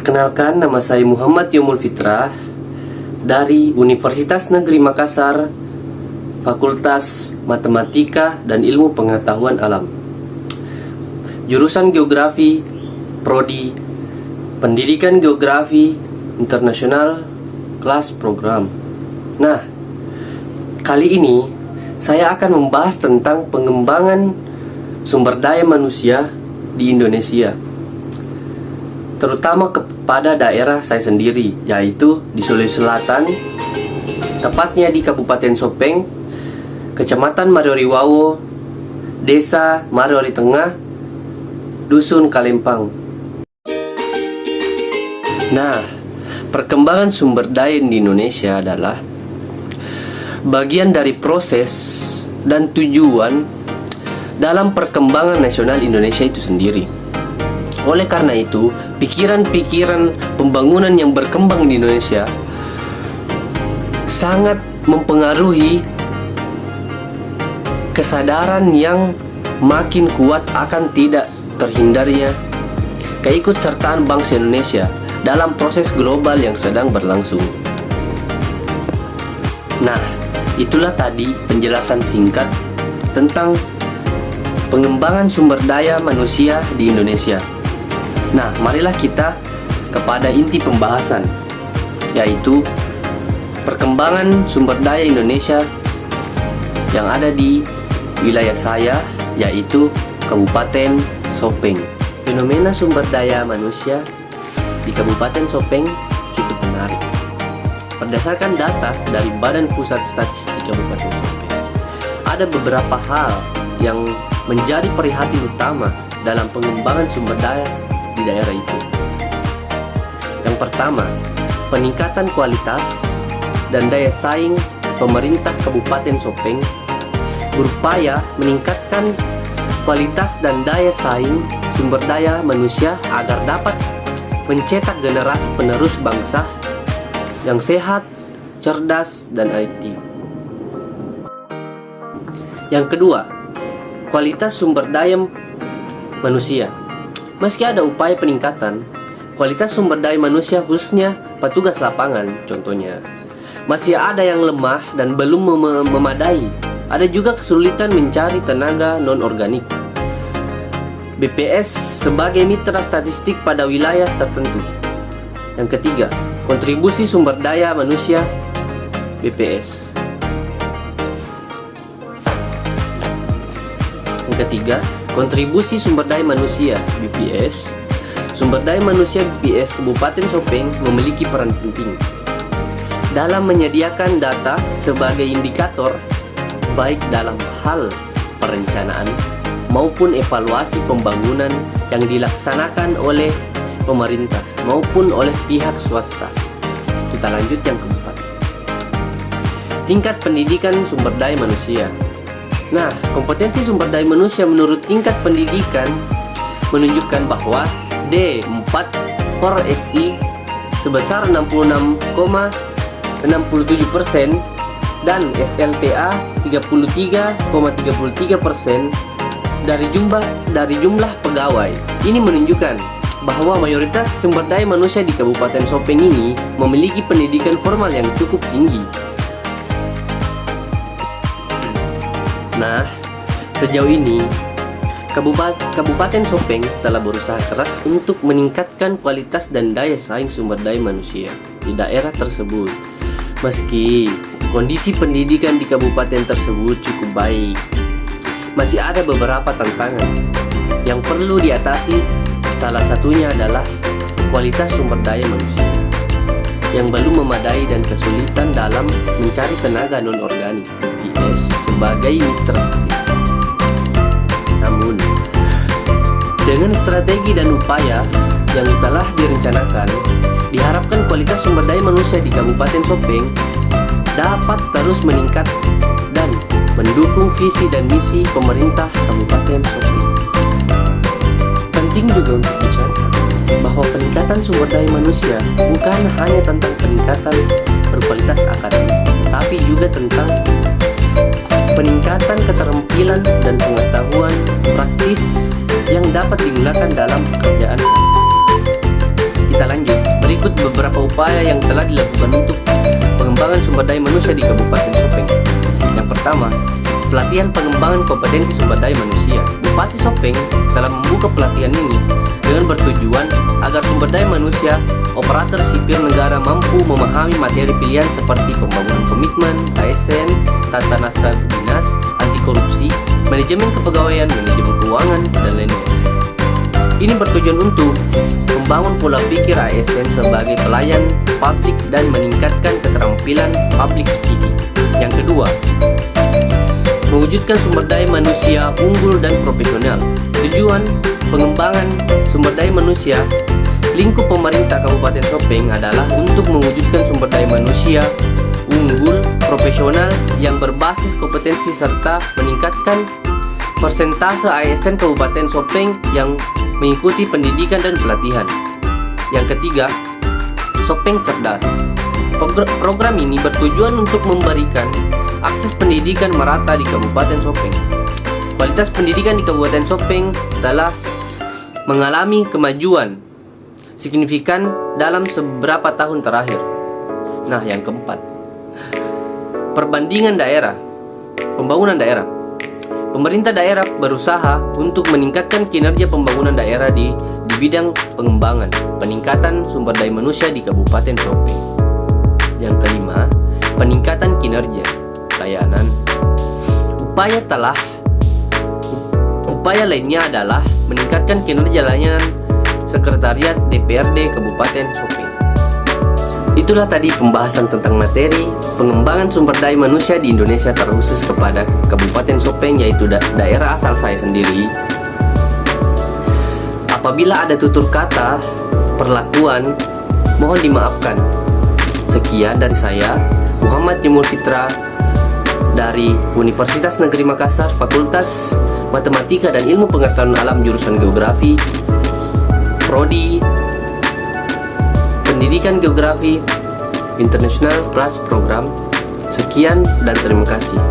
Perkenalkan, nama saya Muhammad Yomul Fitrah dari Universitas Negeri Makassar, Fakultas Matematika dan Ilmu Pengetahuan Alam. Jurusan Geografi, Prodi Pendidikan Geografi Internasional, kelas program. Nah, kali ini saya akan membahas tentang pengembangan sumber daya manusia di Indonesia, terutama kepada daerah saya sendiri, yaitu di Sulawesi Selatan, tepatnya di Kabupaten Sopeng, Kecamatan Marioriwawo, Desa Mariori Tengah, Dusun Kalempang. Nah, perkembangan sumber daya di Indonesia adalah bagian dari proses dan tujuan dalam perkembangan nasional Indonesia itu sendiri. Oleh karena itu, pikiran-pikiran pembangunan yang berkembang di Indonesia sangat mempengaruhi kesadaran yang makin kuat akan tidak terhindarnya keikutsertaan bangsa Indonesia dalam proses global yang sedang berlangsung. Nah, itulah tadi penjelasan singkat tentang pengembangan sumber daya manusia di Indonesia. Nah, marilah kita kepada inti pembahasan, yaitu perkembangan sumber daya Indonesia yang ada di wilayah saya, yaitu Kabupaten Sopeng. Fenomena sumber daya manusia di Kabupaten Sopeng cukup menarik. Berdasarkan data dari Badan Pusat Statistik Kabupaten Sopeng, ada beberapa hal yang menjadi perhatian utama dalam pengembangan sumber daya di daerah itu. Yang pertama, peningkatan kualitas dan daya saing. Pemerintah Kabupaten Sopeng berupaya meningkatkan kualitas dan daya saing sumber daya manusia agar dapat mencetak generasi penerus bangsa yang sehat, cerdas, dan adiktif. Yang kedua, kualitas sumber daya manusia. Meski ada upaya peningkatan kualitas sumber daya manusia, khususnya petugas lapangan contohnya, masih ada yang lemah dan belum memadai. Ada juga kesulitan mencari tenaga non-organik. BPS sebagai mitra statistik pada wilayah tertentu. Yang ketiga, kontribusi sumber daya manusia BPS. Yang ketiga, kontribusi sumber daya manusia BPS. Sumber daya manusia BPS Kabupaten Sopeng memiliki peran penting dalam menyediakan data sebagai indikator baik dalam hal perencanaan maupun evaluasi pembangunan yang dilaksanakan oleh pemerintah maupun oleh pihak swasta. Kita lanjut yang keempat, tingkat pendidikan sumber daya manusia. Nah, kompetensi sumber daya manusia menurut tingkat pendidikan menunjukkan bahwa D4 per SI sebesar 66,67% dan SLTA 33,33% dari jumlah pegawai. Ini menunjukkan bahwa mayoritas sumber daya manusia di Kabupaten Sopeng ini memiliki pendidikan formal yang cukup tinggi. Nah, sejauh ini Kabupaten Sopeng telah berusaha keras untuk meningkatkan kualitas dan daya saing sumber daya manusia di daerah tersebut. Meski kondisi pendidikan di kabupaten tersebut cukup baik, masih ada beberapa tantangan yang perlu diatasi. Salah satunya adalah kualitas sumber daya manusia yang belum memadai dan kesulitan dalam mencari tenaga non-organik BPS sebagai mitra statistik. Namun, dengan strategi dan upaya yang telah direncanakan, diharapkan kualitas sumber daya manusia di Kabupaten Sopeng dapat terus meningkat dan mendukung visi dan misi pemerintah Kabupaten Sopeng. Penting juga untuk dicatat bahwa peningkatan sumber daya manusia bukan hanya tentang peningkatan berkualitas akademik, tetapi juga tentang peningkatan keterampilan dan pengetahuan praktis yang dapat digunakan dalam pekerjaan. Kita lanjut. beberapa upaya yang telah dilakukan untuk pengembangan sumber daya manusia di Kabupaten Sopeng. Yang pertama, pelatihan pengembangan kompetensi sumber daya manusia. Bupati Sopeng telah membuka pelatihan ini dengan bertujuan agar sumber daya manusia operator sipil negara mampu memahami materi pilihan seperti pembangunan komitmen, ASN, tata naskah dinas, anti korupsi, manajemen kepegawaian, manajemen keuangan, dan lainnya. Ini bertujuan untuk membangun pola pikir ASN sebagai pelayan publik dan meningkatkan keterampilan public speaking. Yang kedua, mewujudkan sumber daya manusia unggul dan profesional. Tujuan pengembangan sumber daya manusia lingkup pemerintah Kabupaten Sopeng adalah untuk mewujudkan sumber daya manusia unggul, profesional yang berbasis kompetensi serta meningkatkan persentase ASN Kabupaten Sopeng yang mengikuti pendidikan dan pelatihan. Yang ketiga, Sopeng Cerdas. Program ini bertujuan untuk memberikan akses pendidikan merata di Kabupaten Sopeng. Kualitas pendidikan di Kabupaten Sopeng telah mengalami kemajuan signifikan dalam beberapa tahun terakhir. Nah, yang keempat, perbandingan daerah, pembangunan daerah. Pemerintah daerah berusaha untuk meningkatkan kinerja pembangunan daerah di bidang pengembangan, peningkatan sumber daya manusia di Kabupaten Sopeng. Yang kelima, peningkatan kinerja layanan. Upaya lainnya adalah meningkatkan kinerja layanan Sekretariat DPRD Kabupaten Sopeng. Itulah tadi pembahasan tentang materi pengembangan sumber daya manusia di Indonesia terkhusus kepada Kabupaten Sopeng, yaitu daerah asal saya sendiri. Apabila ada tutur kata, perlakuan, mohon dimaafkan. Sekian dari saya, Muhammad Jemur Fitra dari Universitas Negeri Makassar, Fakultas Matematika dan Ilmu Pengetahuan Alam jurusan Geografi, Prodi Pendidikan Geografi International Class Program. Sekian dan terima kasih.